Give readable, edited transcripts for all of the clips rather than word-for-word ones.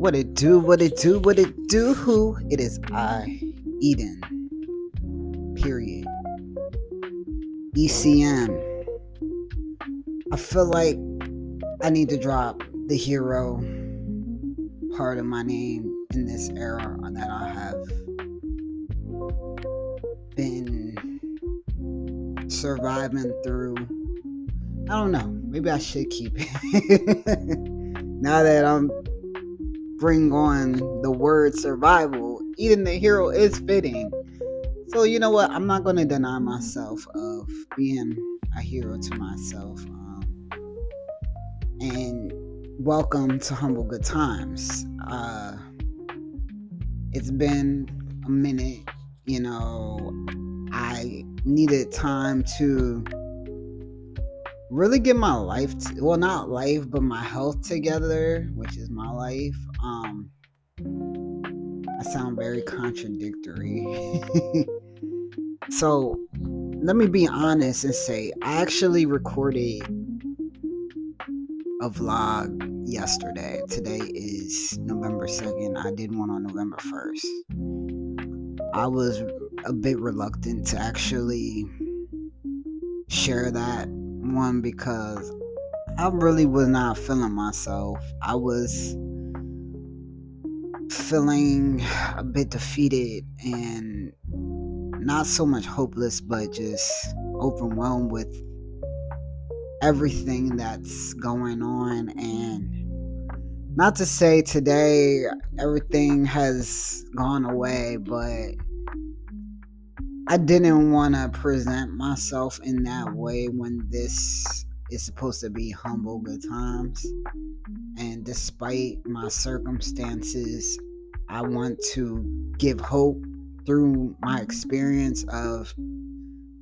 What it do, what it do, what it do, who? It is I, Eden, period. ECM. I feel like I need to drop the hero part of my name in this era that I have been surviving through. I don't know. Maybe I should keep it. Now that I'm bring on the word survival, Eden the hero is fitting. So you know what? I'm not going to deny myself of being a hero to myself. And welcome to Humble Good Times. It's been a minute. I needed time to really get my life, not life, but my health together, which is my life. I sound very contradictory. So let me be honest and say I actually recorded a vlog yesterday. Today is November 2nd. I did one on November 1st. I was a bit reluctant to actually share that one because I really was not feeling myself. I was feeling a bit defeated and not so much hopeless, but just overwhelmed with everything that's going on. And not to say today everything has gone away, but I didn't want to present myself in that way when this is supposed to be humble good times. And despite my circumstances, I want to give hope through my experience of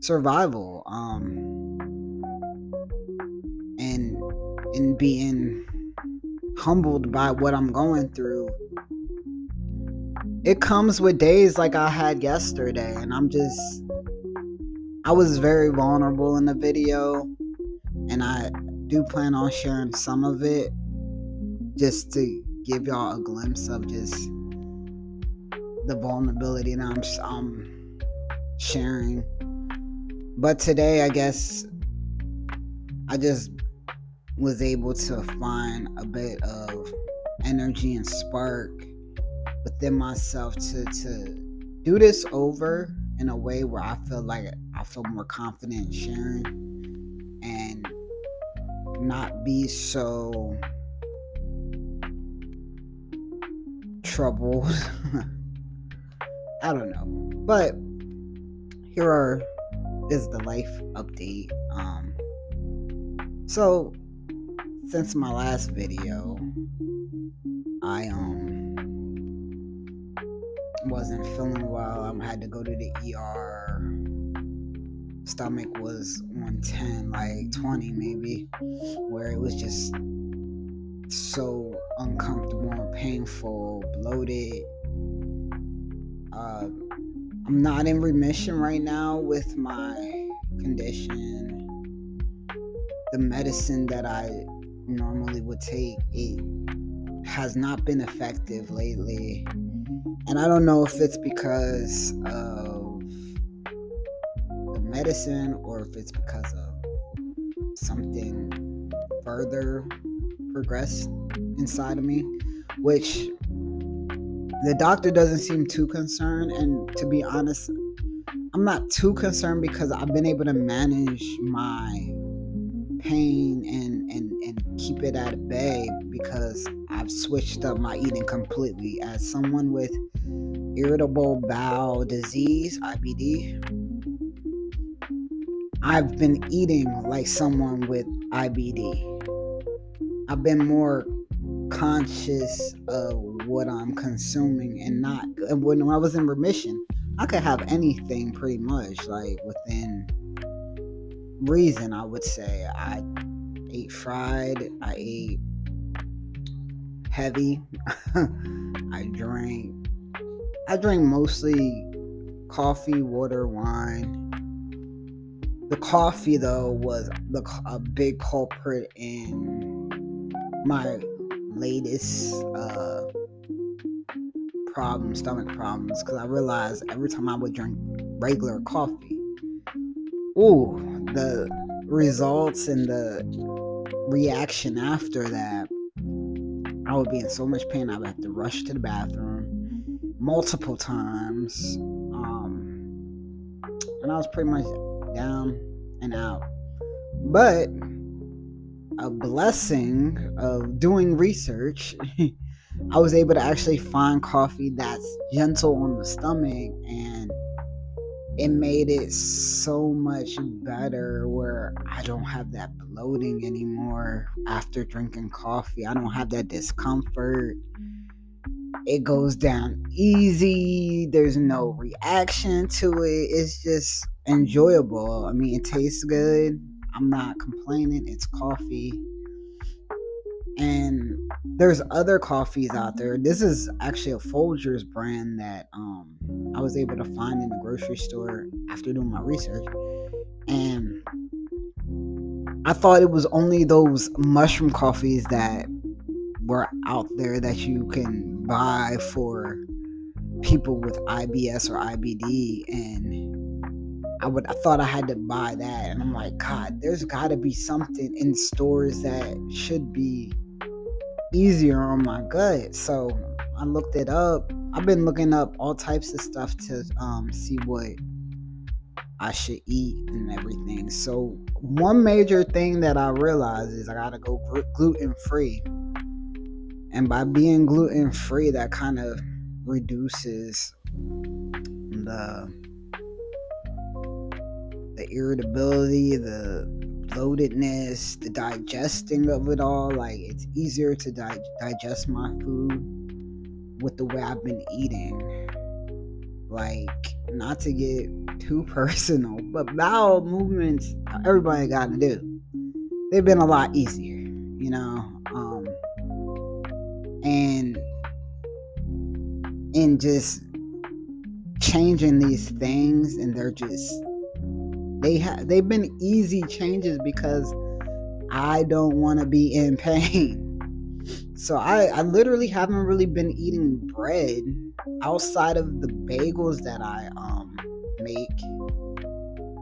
survival, and in being humbled by what I'm going through. It comes with days like I had yesterday, and I was very vulnerable in the video, and I do plan on sharing some of it just to give y'all a glimpse of just the vulnerability that I'm sharing. But today, I guess I just was able to find a bit of energy and spark within myself to do this over in a way where I feel like I feel more confident in sharing and not be so troubled. I don't know. But here is the life update. So since my last video, I wasn't feeling well. I had to go to the ER. Stomach was 110, like 20 maybe, where it was just so uncomfortable and painful, bloated. I'm not in remission right now with my condition. The medicine that I normally would take, it has not been effective lately. And I don't know if it's because of the medicine or if it's because of something further progressed inside of me, which the doctor doesn't seem too concerned. And to be honest, I'm not too concerned because I've been able to manage my pain and keep it at bay because I've switched up my eating completely. As someone with irritable bowel disease, IBD, I've been eating like someone with IBD. I've been more conscious of what I'm consuming and not. When I was in remission, I could have anything pretty much, like within reason. I would say I ate fried, I ate heavy. I drank mostly coffee, water, wine. The coffee though was a big culprit in my latest problems, stomach problems, because I realized every time I would drink regular coffee, the results and the reaction after that, I would be in so much pain. I would have to rush to the bathroom multiple times, and I was pretty much down and out. But a blessing of doing research, I was able to actually find coffee that's gentle on the stomach, and it made it so much better where I don't have that bloating anymore after drinking coffee. I don't have that discomfort. It goes down easy. There's no reaction to it. It's just enjoyable. I mean, it tastes good. I'm not complaining. It's coffee. And there's other coffees out there. This is actually a Folgers brand that I was able to find in the grocery store after doing my research. And I thought it was only those mushroom coffees that were out there that you can buy for people with IBS or IBD, and I thought I had to buy that, and I'm like, God, there's got to be something in stores that should be easier on my gut. So I looked it up. I've been looking up all types of stuff to see what I should eat and everything. So one major thing that I realized is I gotta go gluten free, and by being gluten free, that kind of reduces the irritability, the bloatedness, the digesting of it all. Like, it's easier to digest my food with the way I've been eating. Like, not to get too personal, but bowel movements, everybody got to do. They've been a lot easier, and in just changing these things, and they've been easy changes because I don't want to be in pain. So I literally haven't really been eating bread outside of the bagels that I make,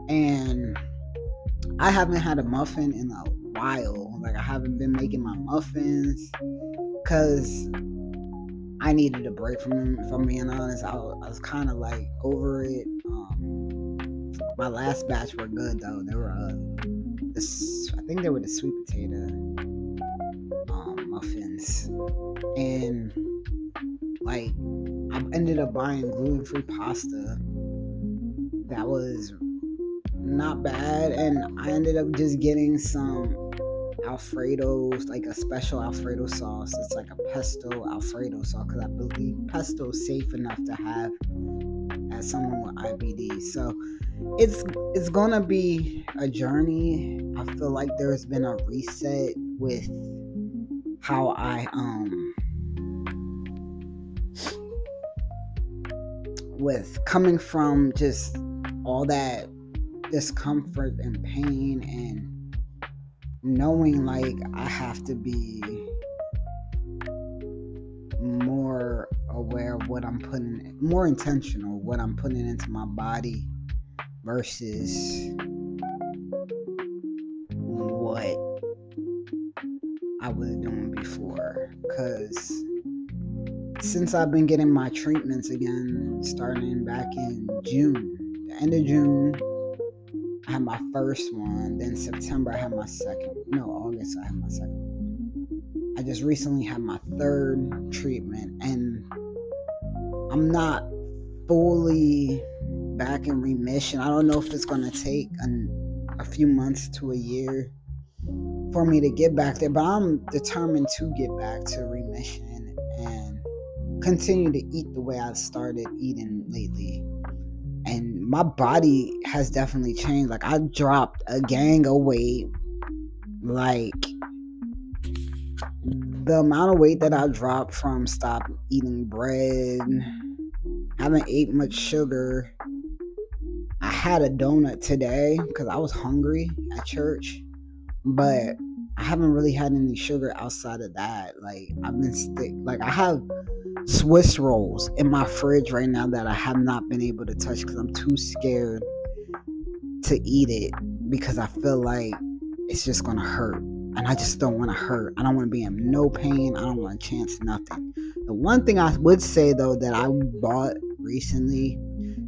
and I haven't had a muffin in a while. Like, I haven't been making my muffins because I needed a break from them. If I'm being honest, I was kind of like over it. My last batch were good though. They were I think they were the sweet potato muffins, and like I ended up buying gluten-free pasta that was not bad, and I ended up just getting some Alfredo's, like a special Alfredo sauce. It's like a pesto Alfredo sauce because I believe pesto is safe enough to have as someone with IBD. So it's gonna be a journey. I feel like there's been a reset with how I with coming from just all that discomfort and pain, and knowing like I have to be more aware of what I'm putting, more intentional what I'm putting into my body versus what I was doing before. Because since I've been getting my treatments again, starting back in June, the end of June, I had my first one. Then September, I had my second. No, August, I had my second one. I just recently had my third treatment, and I'm not fully back in remission. I don't know if it's going to take a few months to a year for me to get back there, but I'm determined to get back to remission and continue to eat the way I started eating lately. And my body has definitely changed. Like, I dropped a gang of weight. Like, the amount of weight that I dropped from stop eating bread, haven't ate much sugar. I had a donut today because I was hungry at church, but I haven't really had any sugar outside of that. Like, I've been I have Swiss rolls in my fridge right now that I have not been able to touch because I'm too scared to eat it, because I feel like it's just gonna hurt. And I just don't want to hurt. I don't want to be in no pain. I don't want to chance nothing. The one thing I would say though that I bought recently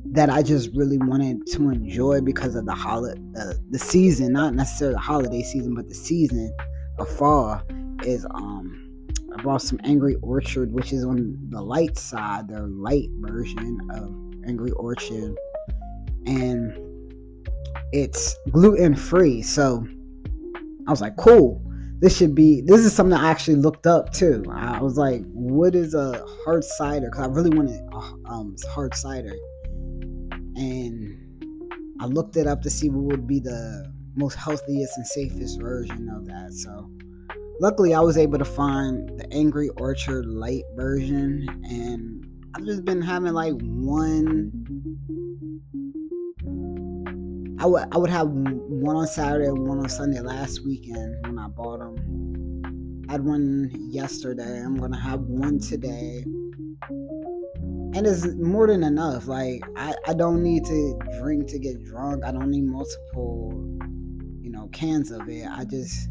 that I just really wanted to enjoy because of the season, not necessarily the holiday season, but the season of fall, is I bought some Angry Orchard, which is on the light side, their light version of Angry Orchard, and it's gluten free. So I was like, cool. This is something I actually looked up too. I was like, what is a hard cider? Because I really wanted hard cider. And I looked it up to see what would be the most healthiest and safest version of that. So luckily I was able to find the Angry Orchard light version. And I've just been having like one. I would have one on Saturday and one on Sunday last weekend when I bought them. I had one yesterday. I'm going to have one today. And it's more than enough. Like, I don't need to drink to get drunk. I don't need multiple, cans of it. I just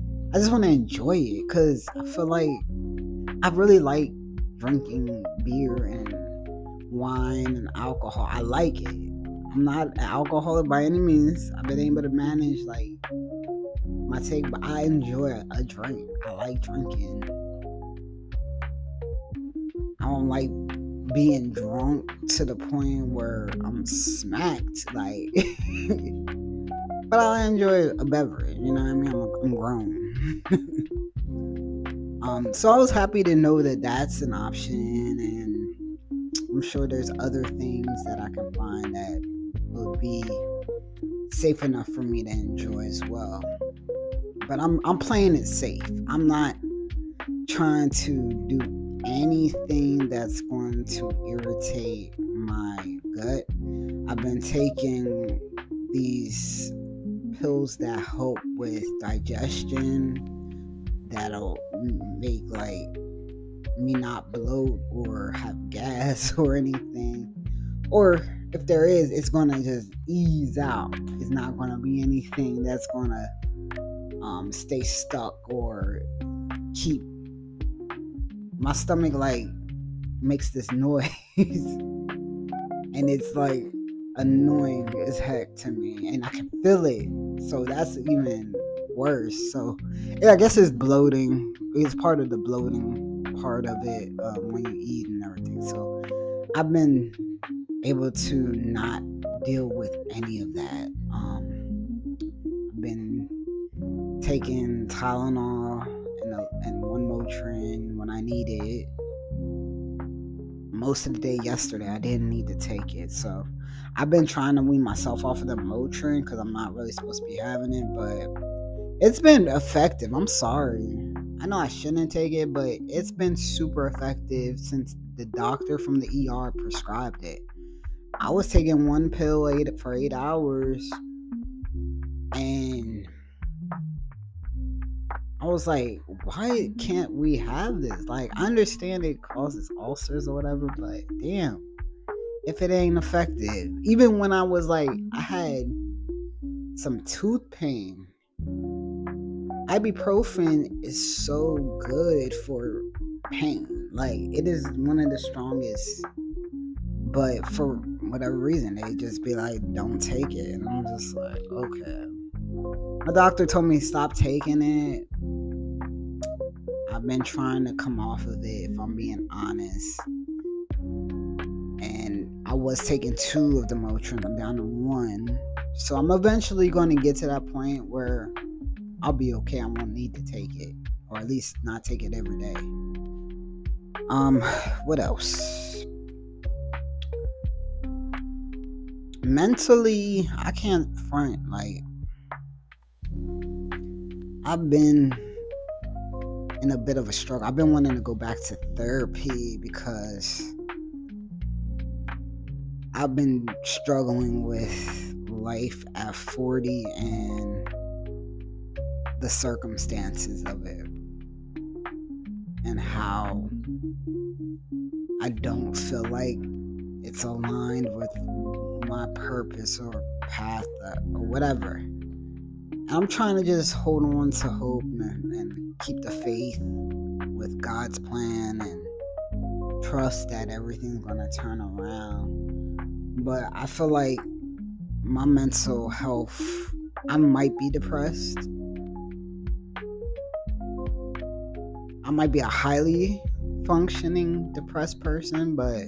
want to enjoy it because I feel like I really like drinking beer and wine and alcohol. I like it. I'm not an alcoholic by any means. I've been able to manage like my take, but I enjoy a drink. I like drinking. I don't like being drunk to the point where I'm smacked. Like, but I enjoy a beverage. You know what I mean? I'm grown. So I was happy to know that that's an option, and I'm sure there's other things that I can find that would be safe enough for me to enjoy as well. But I'm playing it safe. I'm not trying to do anything that's going to irritate my gut. I've been taking these pills that help with digestion, that'll make like me not bloat or have gas or anything, or if there is, it's gonna just ease out. It's not gonna be anything that's gonna stay stuck or keep my stomach like makes this noise and it's like annoying as heck to me, and I can feel it, so that's even worse. So yeah, I guess it's bloating. It's part of the bloating part of it when you eat and everything. So I've been able to not deal with any of that. I've been taking Tylenol and one Motrin when I need it. Most of the day yesterday I didn't need to take it, so I've been trying to wean myself off of the Motrin because I'm not really supposed to be having it, but it's been effective. I'm sorry. I know I shouldn't take it, but it's been super effective since the doctor from the ER prescribed it. I was taking one pill for 8 hours, and I was like, why can't we have this? Like, I understand it causes ulcers or whatever, but damn, if it ain't effective. Even when I was like, I had some tooth pain, ibuprofen is so good for pain. Like, it is one of the strongest, but for whatever reason, they just be like, don't take it. And I'm just like, okay. My doctor told me stop taking it. I've been trying to come off of it, if I'm being honest. And I was taking 2 of the Motrin. I'm down to 1. So I'm eventually going to get to that point where I'll be okay. I won't need to take it, or at least not take it every day. What else? Mentally, I can't front. Like, I've been in a bit of a struggle. I've been wanting to go back to therapy because I've been struggling with life at 40 and the circumstances of it, and how I don't feel like it's aligned with my purpose or path or whatever. And I'm trying to just hold on to hope and keep the faith with God's plan and trust that everything's gonna turn around. But I feel like my mental health, I might be depressed. I might be a highly functioning depressed person, but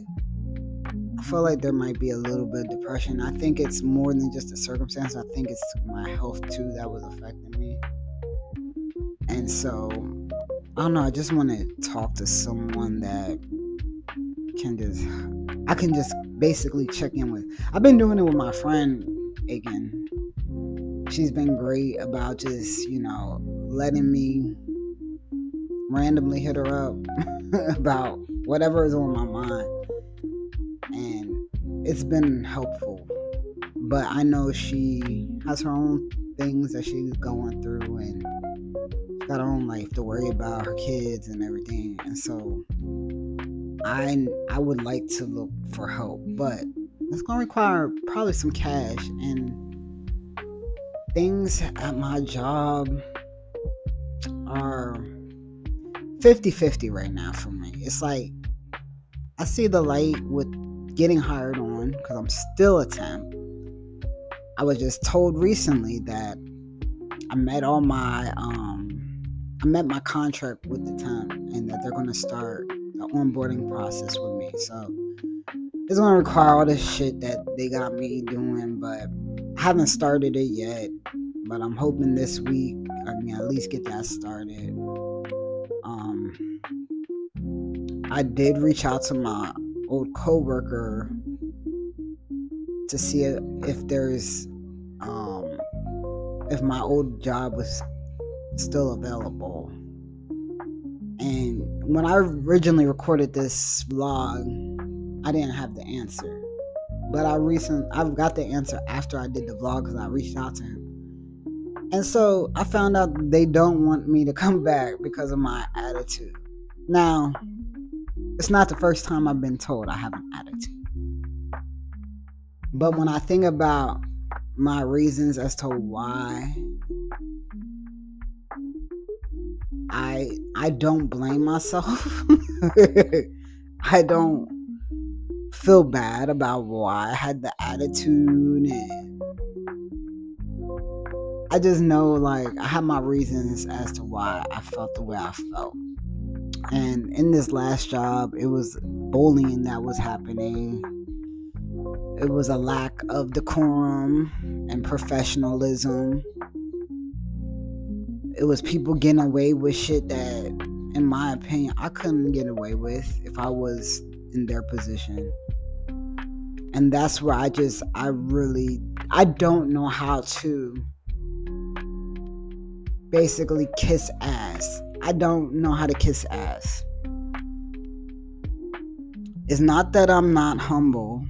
I feel like there might be a little bit of depression. I think it's more than just a circumstance. I think it's my health too that was affecting me. And so, I don't know, I just want to talk to someone that I can just basically check in with. I've been doing it with my friend again. She's been great about just, letting me randomly hit her up about whatever is on my mind. And it's been helpful. But I know she has her own things that she's going through, and she's got her own life to worry about, her kids and everything. And so I would like to look for help, but it's going to require probably some cash, and things at my job are 50-50 right now for me. It's like I see the light with getting hired on because I'm still a temp. I was just told recently that I met my contract with the temp, and that they're going to start the onboarding process with me. So it's going to require all this shit that they got me doing, but I haven't started it yet. But I'm hoping this week I can at least get that started. I did reach out to my old coworker to see if there's if my old job was still available. And when I originally recorded this vlog, I didn't have the answer. But I've got the answer after I did the vlog because I reached out to him. And so I found out they don't want me to come back because of my attitude. Now, it's not the first time I've been told I have an attitude. But when I think about my reasons as to why, I don't blame myself. I don't feel bad about why I had the attitude, and I just know, like, I have my reasons as to why I felt the way I felt. And in this last job, it was bullying that was happening. It was a lack of decorum and professionalism. It was people getting away with shit that, in my opinion, I couldn't get away with if I was in their position. And that's where I don't know how to basically kiss ass. I don't know how to kiss ass. It's not that I'm not humble,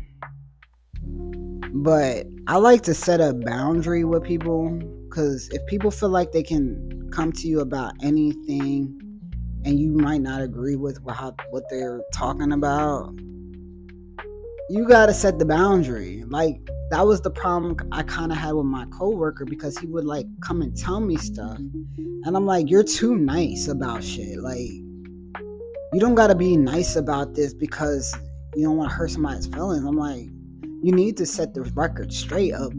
but I like to set a boundary with people, because if people feel like they can come to you about anything and you might not agree with what they're talking about, you gotta set the boundary. Like, that was the problem I kind of had with my coworker, because he would like come and tell me stuff, and I'm like, you're too nice about shit. Like, you don't gotta be nice about this because you don't want to hurt somebody's feelings. I'm like, you need to set the record straight of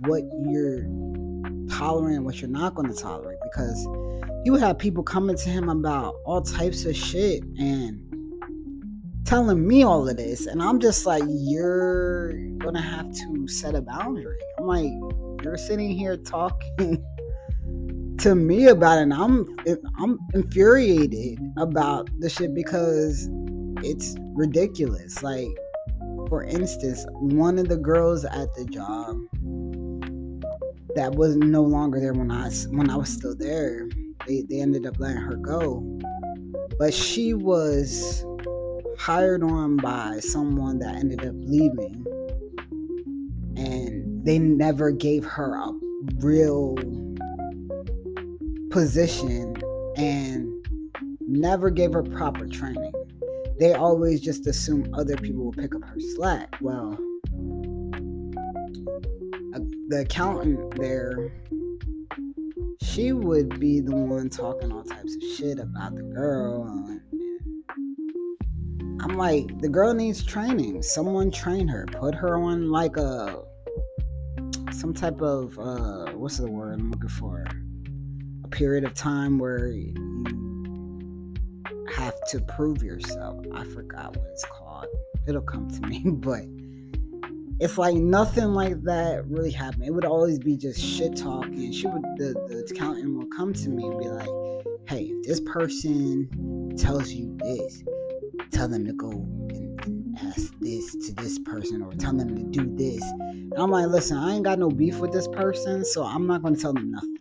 what you're tolerant and what you're not going to tolerate, because he would have people coming to him about all types of shit and telling me all of this, and I'm just like, you're gonna have to set a boundary. I'm like, you're sitting here talking to me about it, and I'm infuriated about the shit because it's ridiculous. Like, for instance, one of the girls at the job that was no longer there when I was still there, they ended up letting her go, but she was hired on by someone that ended up leaving, and they never gave her a real position and never gave her proper training. they always just assume other people will pick up her slack. Well, the accountant there, she would be the one talking all types of shit about the girl. I'm like, the girl needs training. Someone train her. Put her on like some type of what's the word I'm looking for? A period of time where you have to prove yourself. I forgot what it's called. It'll come to me, but it's like nothing like that really happened. It would always be just shit talk, and the accountant will come to me and be like, "Hey, if this person tells you this, tell them to go and ask this to this person, or tell them to do this." And I'm like, listen, I ain't got no beef with this person, so I'm not gonna tell them nothing.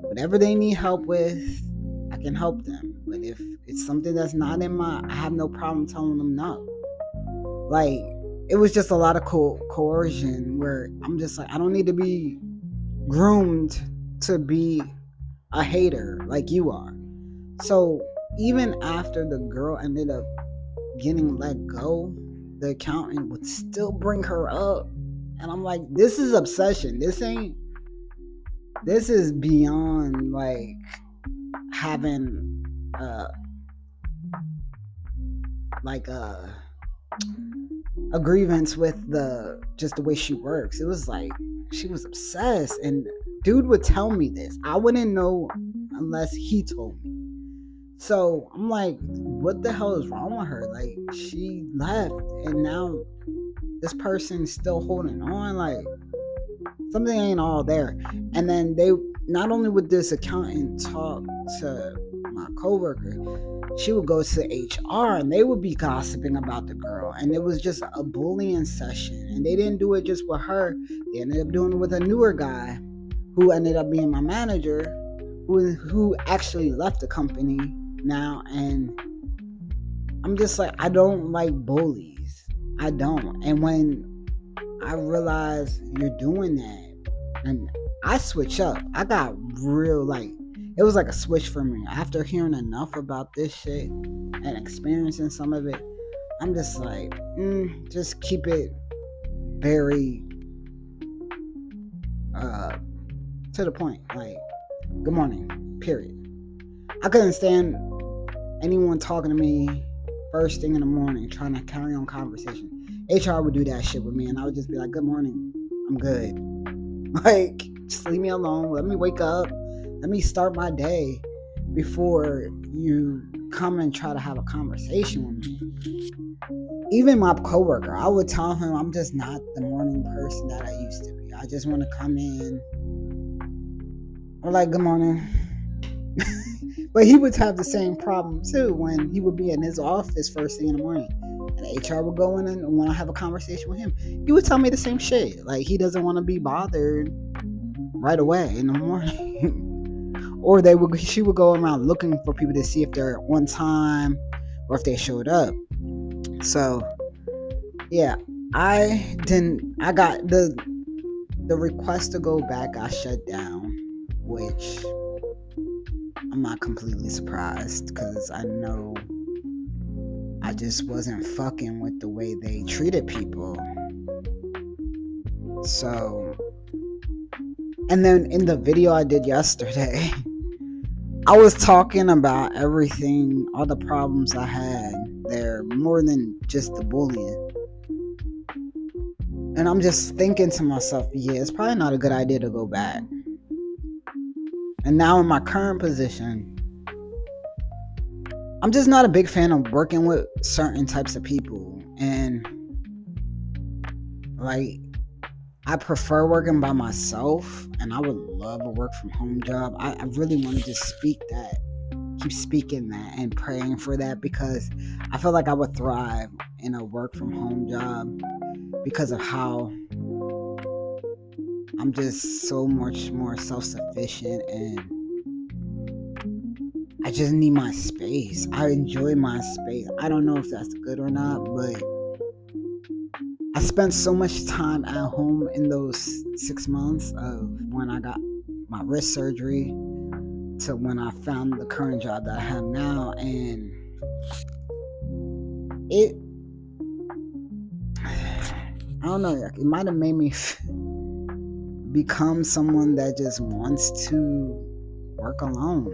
Whatever they need help with, I can help them. But if it's something that's not I have no problem telling them no. Like, it was just a lot of coercion where I'm just like, I don't need to be groomed to be a hater like you are. So even after the girl ended up getting let go, the accountant would still bring her up. And I'm like, this is obsession. This is beyond like having a grievance with the way she works. It was like she was obsessed, and dude would tell me this. I wouldn't know unless he told me. So I'm like, what the hell is wrong with her? Like, she left and now this person's still holding on. Like, something ain't all there. And then they not only would this accountant talk to my coworker, she would go to HR and they would be gossiping about the girl. And it was just a bullying session. And they didn't do it just with her. They ended up doing it with a newer guy who ended up being my manager, who actually left the company now. And I'm just like, I don't like bullies. I don't. And when I realized you're doing that, and I switch up. I got real, like, it was like a switch for me. After hearing enough about this shit and experiencing some of it, I'm just like, just keep it very to the point. Like, good morning, period. I couldn't stand anyone talking to me first thing in the morning, trying to carry on conversation. HR would do that shit with me, and I would just be like, good morning, I'm good. Like, just leave me alone. Let me wake up. Let me start my day before you come and try to have a conversation with me. Even my coworker, I would tell him I'm just not the morning person that I used to be. I just want to come in. Or like, good morning. But he would have the same problem too when he would be in his office first thing in the morning. And HR would go in and want to have a conversation with him. He would tell me the same shit. Like, he doesn't want to be bothered right away in the morning. Or she would go around looking for people to see if they're on time or if they showed up. So yeah, I got the request to go back got shut down, which I'm not completely surprised, because I know I just wasn't fucking with the way they treated people. So, and then in the video I did yesterday, I was talking about everything, all the problems I had there, more than just the bullying. And I'm just thinking to myself, yeah, it's probably not a good idea to go back. And now in my current position, I'm just not a big fan of working with certain types of people. And like, I prefer working by myself, and I would love a work from home job. I really want to just keep speaking that and praying for that, because I feel like I would thrive in a work from home job because of how I'm just so much more self-sufficient, and I just need my space. I enjoy my space. I don't know if that's good or not, but I spent so much time at home in those 6 months of when I got my wrist surgery to when I found the current job that I have now, and it, I don't know, like, it might have made me become someone that just wants to work alone.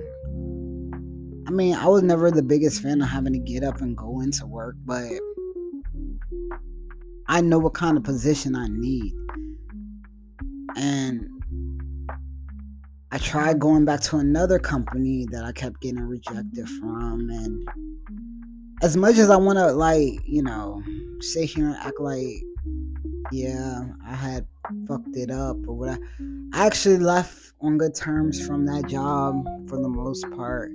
I mean, I was never the biggest fan of having to get up and go into work, but I know what kind of position I need. And I tried going back to another company that I kept getting rejected from. And as much as I want to, like, sit here and act like, yeah, I had fucked it up or whatever, I actually left on good terms from that job for the most part.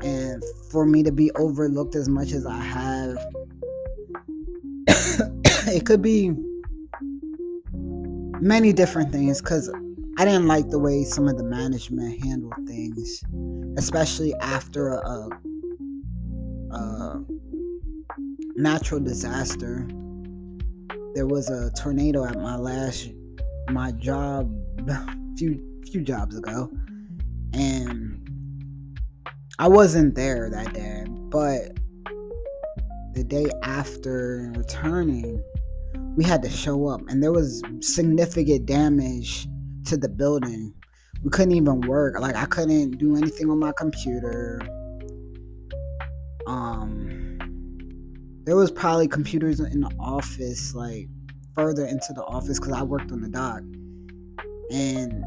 And for me to be overlooked as much as I have, it could be many different things, because I didn't like the way some of the management handled things, especially after a natural disaster. There was a tornado at my job few jobs ago, and I wasn't there that day, but the day after returning, we had to show up, and there was significant damage to the building. We couldn't even work. Like, I couldn't do anything on my computer. There was probably computers in the office, like further into the office, because I worked on the dock, and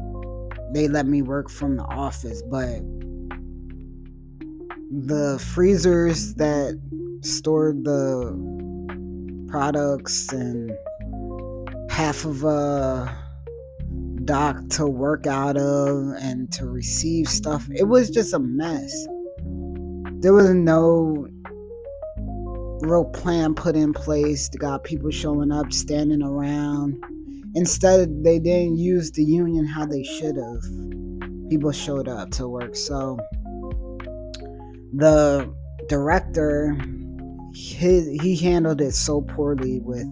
they let me work from the office, but the freezers that stored the products and half of a dock to work out of and to receive stuff, it was just a mess. There was no real plan put in place. They got people showing up, standing around. Instead, they didn't use the union how they should have. People showed up to work. So the director, he handled it so poorly with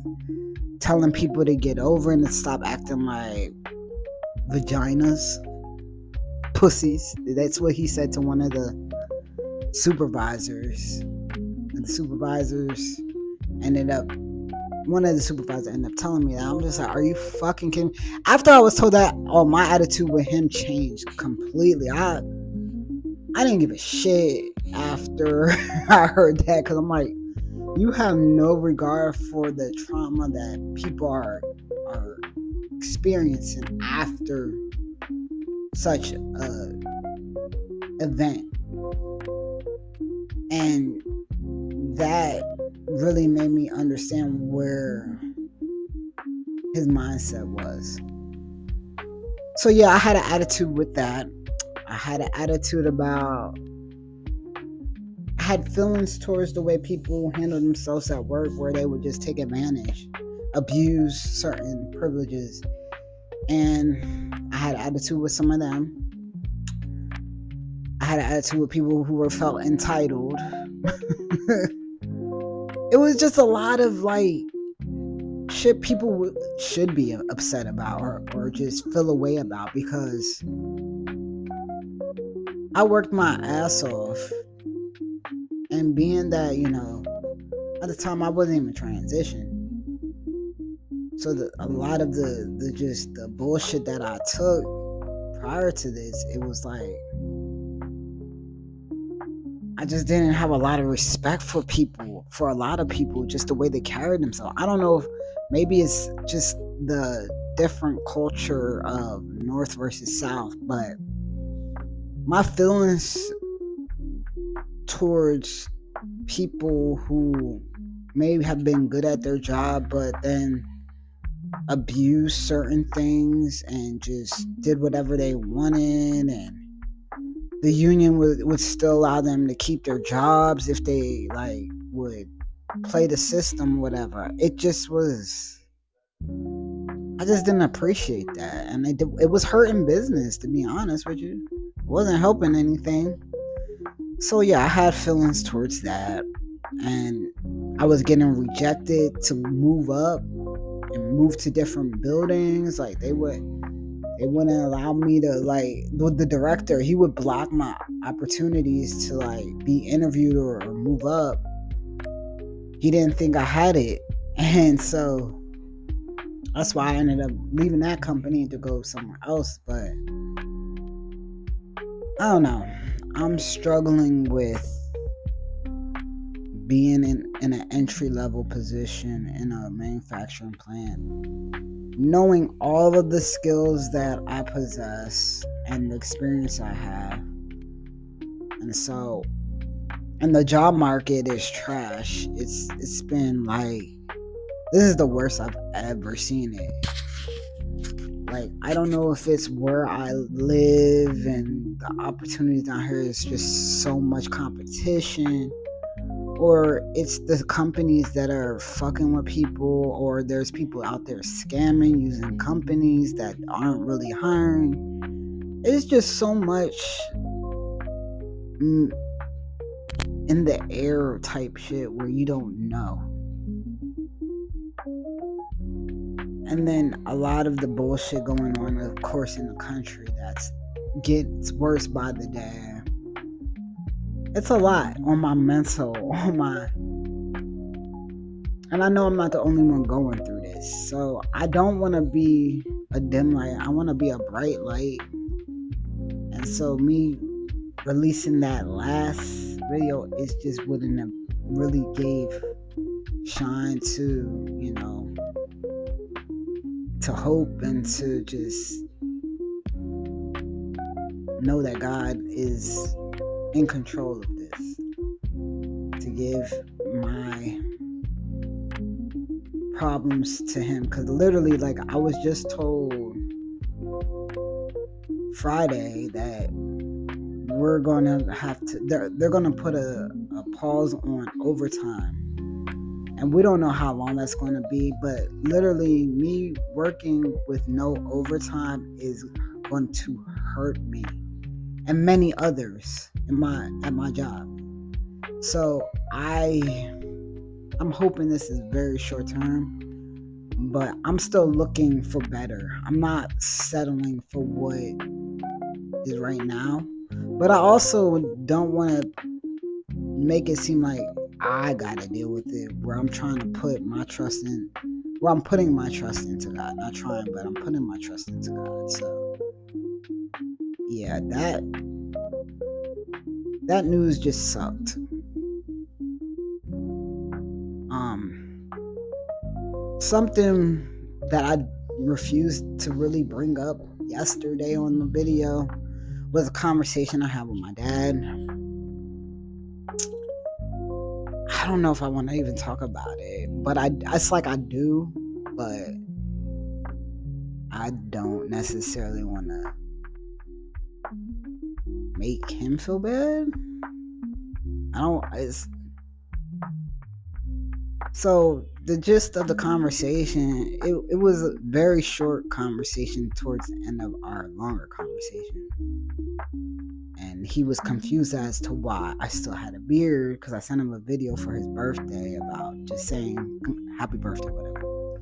telling people to get over and to stop acting like vaginas, pussies. That's what he said to one of the supervisors. And the supervisors one of the supervisors ended up telling me that. I'm just like, are you fucking kidding me? After I was told that, my attitude with him changed completely. I didn't give a shit after I heard that, because I'm like, you have no regard for the trauma that people are experiencing after such a event. And that really made me understand where his mindset was. So yeah, I had an attitude with that. I had an attitude about, I had feelings towards the way people handle themselves at work, where they would just take advantage, abuse certain privileges. And I had an attitude with some of them. I had an attitude with people who felt entitled. It was just a lot of like shit people should be upset about or just feel away about, because I worked my ass off. And being that, at the time I wasn't even transitioned, so a lot of the bullshit that I took prior to this, it was like, I just didn't have a lot of respect for a lot of people, just the way they carried themselves. I don't know if maybe it's just the different culture of North versus South, but my feelings towards people who may have been good at their job, but then abused certain things and just did whatever they wanted, and the union would still allow them to keep their jobs if they like would play the system, whatever. It just was, I just didn't appreciate that, and it was hurting business, to be honest with you. It wasn't helping anything. So yeah, I had feelings towards that, and I was getting rejected to move up and move to different buildings. Like, they wouldn't allow me to, like, the director, he would block my opportunities to like be interviewed or move up. he didn't think I had it. And so that's why I ended up leaving that company to go somewhere else. But I don't know. I'm struggling with being in an entry level position in a manufacturing plant, knowing all of the skills that I possess and the experience I have. And the job market is trash. It's been like, this is the worst I've ever seen it. Like, I don't know if it's where I live and the opportunities down here is just so much competition, or it's the companies that are fucking with people, or there's people out there scamming using companies that aren't really hiring. It's just so much in the air type shit where you don't know. And then a lot of the bullshit going on, of course, in the country that's gets worse by the day. It's a lot on my mental, and I know I'm not the only one going through this. So I don't want to be a dim light. I want to be a bright light. And so me releasing that last video is just what it really gave shine to, to hope and to just know that God is in control of this, to give my problems to him. Because literally, like, I was just told Friday that we're gonna have to, they're gonna put a pause on overtime, and we don't know how long that's going to be. But literally, me working with no overtime is going to hurt me and many others at my job. So I'm hoping this is very short term, but I'm still looking for better. I'm not settling for what is right now, but I also don't want to make it seem like I gotta deal with it, where I'm trying to put my trust in, where I'm putting my trust into God. Not trying, but I'm putting my trust into God. So yeah, that news just sucked. Something that I refused to really bring up yesterday on the video was a conversation I had with my dad. I don't know if I want to even talk about it, but it's like I do, but I don't necessarily want to make him feel bad. So the gist of the conversation, it was a very short conversation towards the end of our longer conversation. And he was confused as to why I still had a beard, because I sent him a video for his birthday about just saying happy birthday, whatever.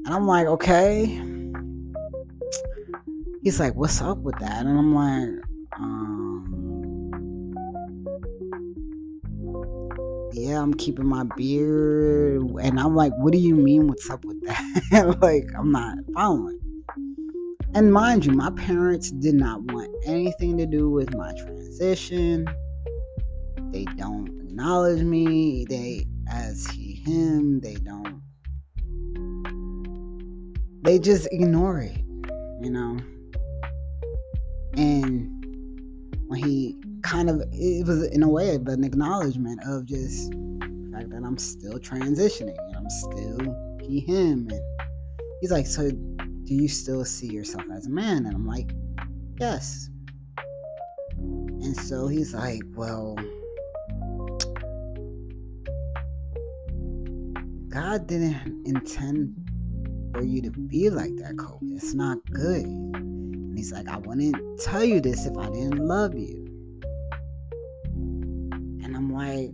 And I'm like, okay. He's like, what's up with that? And I'm like, yeah, I'm keeping my beard. And I'm like, what do you mean, what's up with that? Like, I'm not following. And mind you, my parents did not want anything to do with my transition. They don't acknowledge me. They, as he, him, they just ignore it, And when he it was in a way of an acknowledgement of just the fact that I'm still transitioning and I'm still he, him. And he's like, so do you still see yourself as a man? And I'm like, yes. And so he's like, well, God didn't intend for you to be like that, Kobe. It's not good. And he's like, I wouldn't tell you this if I didn't love you. And I'm like,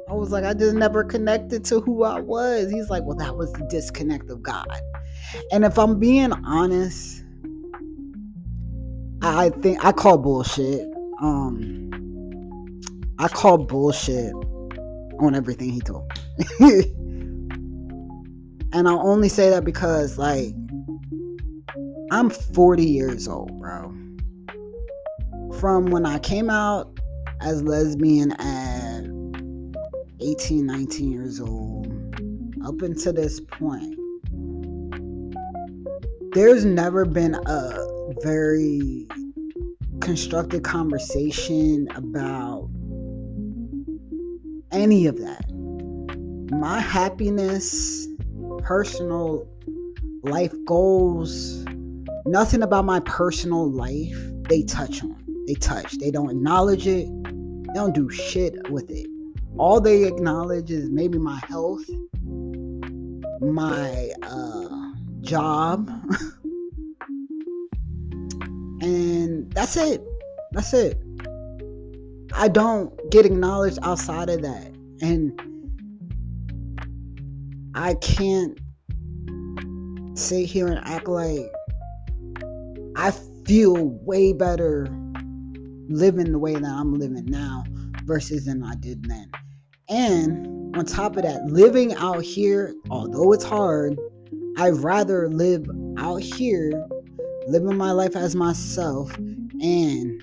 I was like, I just never connected to who I was. He's like, well, that was the disconnect of God. And if I'm being honest, I think I call bullshit. I call bullshit on everything he told me. And I'll only say that because, like, I'm 40 years old, bro. From when I came out as lesbian at 18, 19 years old, up until this point, there's never been a very constructive conversation about any of that. My happiness, personal life goals, nothing about my personal life they touch on. They don't acknowledge it. They don't do shit with it. All they acknowledge is maybe my health, my job, and that's it. I don't get acknowledged outside of that, and I can't sit here and act like I feel way better living the way that I'm living now versus than I did then. And on top of that, living out here, although it's hard, I'd rather live out here, living my life as myself, and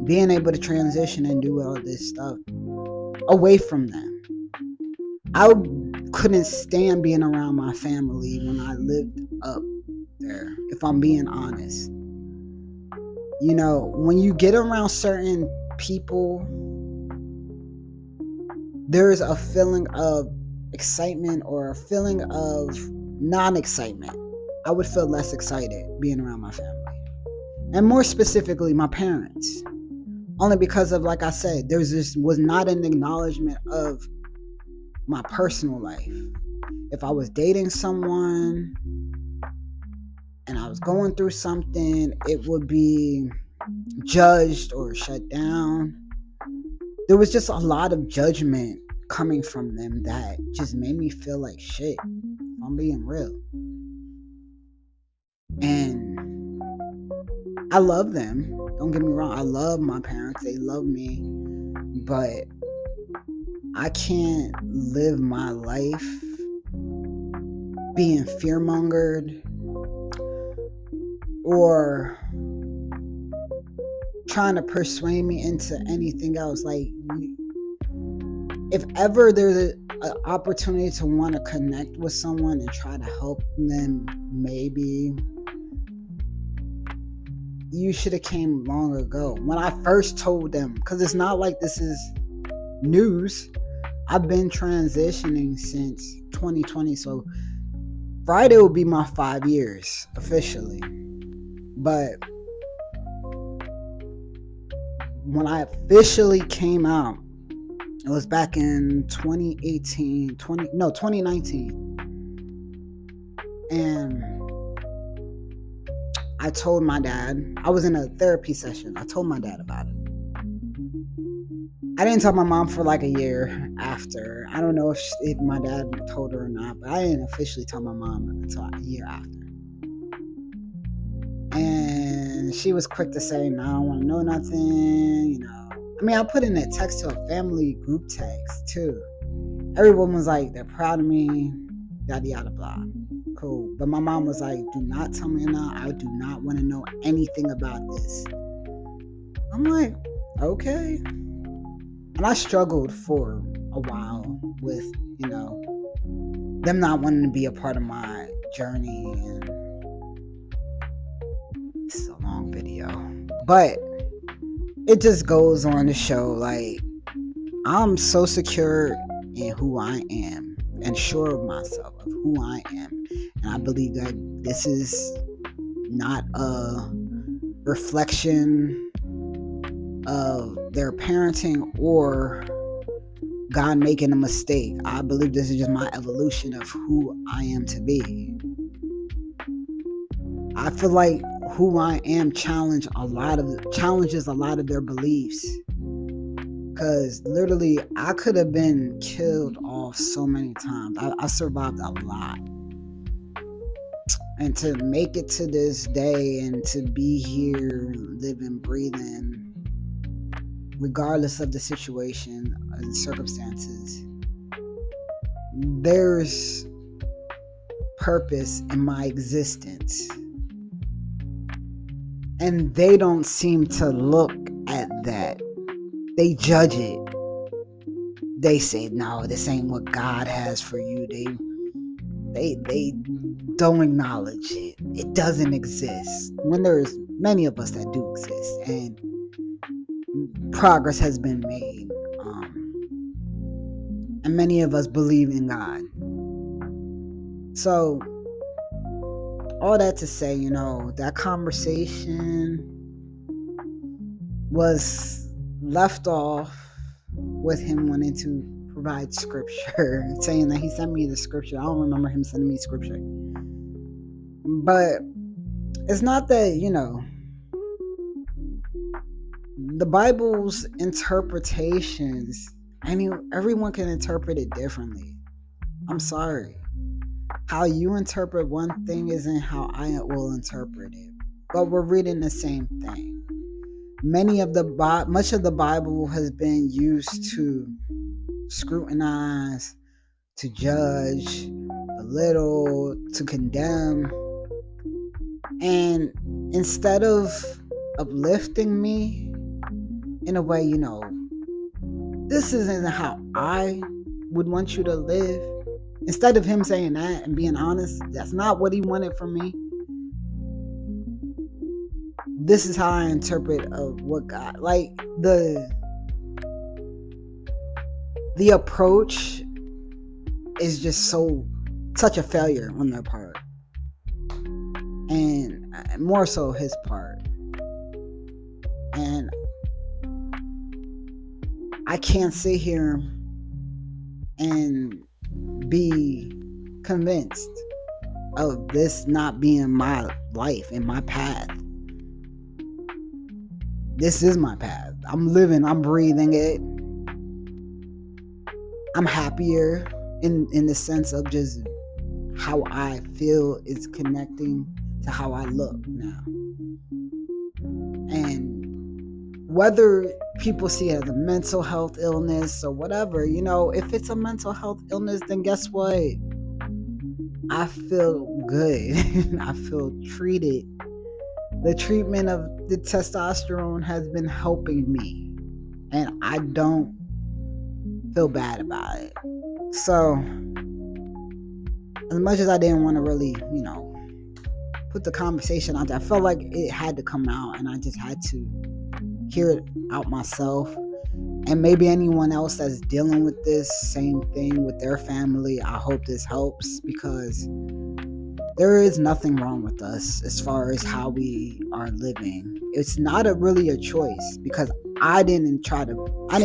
being able to transition and do all this stuff away from them. I couldn't stand being around my family when I lived up there, if I'm being honest. You know, when you get around certain people, there's a feeling of excitement or a feeling of non-excitement. I would feel less excited being around my family, and more specifically my parents, only because of, like I said, there was not an acknowledgement of my personal life. If I was dating someone and I was going through something, it would be judged or shut down. There was just a lot of judgment coming from them that just made me feel like shit, if I'm being real. And I love them, don't get me wrong, I love my parents, they love me, but I can't live my life being fear-mongered or trying to persuade me into anything else. Like, if ever there's an opportunity to want to connect with someone and try to help them, maybe you should have came long ago when I first told them, because it's not like this is news. I've been transitioning since 2020, so Friday will be my 5 years officially. But when I officially came out, it was back in 2019. And I told my dad, I was in a therapy session. I told my dad about it. I didn't tell my mom for like a year after. I don't know if my dad told her or not, but I didn't officially tell my mom until a year after. And she was quick to say, no, I don't want to know nothing, you know. I mean, I put in a text to a family group text too. Everyone was like, they're proud of me, yada yada blah. Cool. But my mom was like, do not tell me now. I do not want to know anything about this. I'm like, okay. And I struggled for a while with, you know, them not wanting to be a part of my journey. And this is a long video, but it just goes on to show, like, I'm so secure in who I am and sure of myself, of who I am. And I believe that this is not a reflection of their parenting or God making a mistake. I believe this is just my evolution of who I am to be. I feel like who I am challenges a lot of their beliefs. Because literally, I could have been killed off so many times. I survived a lot. And to make it to this day and to be here, living, breathing, regardless of the situation and circumstances, there's purpose in my existence. And they don't seem to look at that. They judge it. They say, no, this ain't what God has for you. They don't acknowledge it. It doesn't exist. When there's many of us that do exist, and progress has been made, and many of us believe in God. So all that to say, that conversation was left off with him wanting to provide scripture, saying that he sent me the scripture. I don't remember him sending me scripture. But it's not that, the Bible's interpretations, everyone can interpret it differently. I'm sorry. How you interpret one thing isn't how I will interpret it. But we're reading the same thing. Much of the Bible has been used to scrutinize, to judge, belittle, to condemn. And instead of uplifting me in a way, this isn't how I would want you to live. Instead of him saying that and being honest, that's not what he wanted from me. This is how I interpret of what God, like the approach is just such a failure on their part, and more so his part. And I can't sit here and be convinced of this not being my life and my path. This is my path. I'm living, I'm breathing it. I'm happier in the sense of just how I feel is connecting to how I look now. And whether people see it as a mental health illness or whatever, if it's a mental health illness, then guess what? I feel good. I feel treated. The treatment of the testosterone has been helping me, and I don't feel bad about it. So, as much as I didn't want to really, put the conversation out there, I felt like it had to come out, and I just had to hear it out myself. And maybe anyone else that's dealing with this same thing with their family, I hope this helps, because there is nothing wrong with us as far as how we are living. It's not really a choice, because I didn't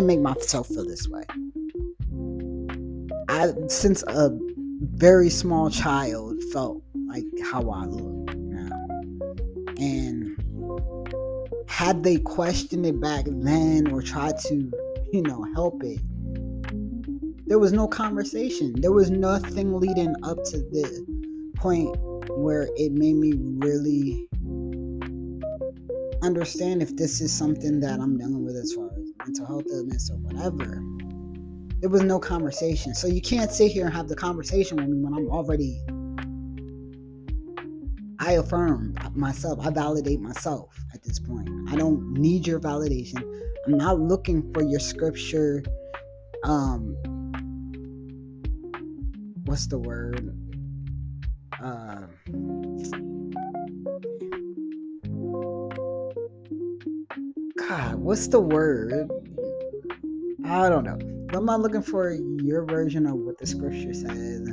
make myself feel this way. Since a very small child, felt like how I look now. And had they questioned it back then or tried to, help it, there was no conversation. There was nothing leading up to the point where it made me really understand if this is something that I'm dealing with as far as mental health illness or whatever. There was no conversation. So you can't sit here and have the conversation with me when I'm already, I affirm myself. I validate myself at this point. I don't need your validation. I'm not looking for your scripture. What's the word? God, what's the word? I don't know. I'm not looking for your version of what the scripture says.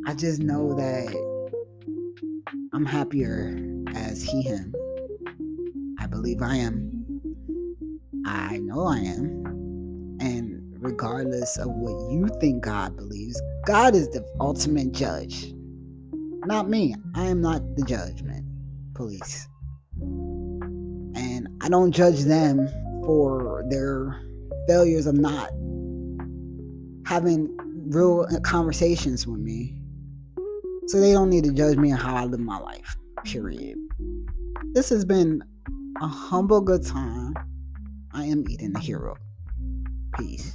I just know that I'm happier as he, him. I believe I am. I know I am. And regardless of what you think God believes, God is the ultimate judge. Not me. I am not the judgment police. And I don't judge them for their failures of not having real conversations with me. So they don't need to judge me on how I live my life. Period. This has been a humble good time. I am Eden the Hero. Peace.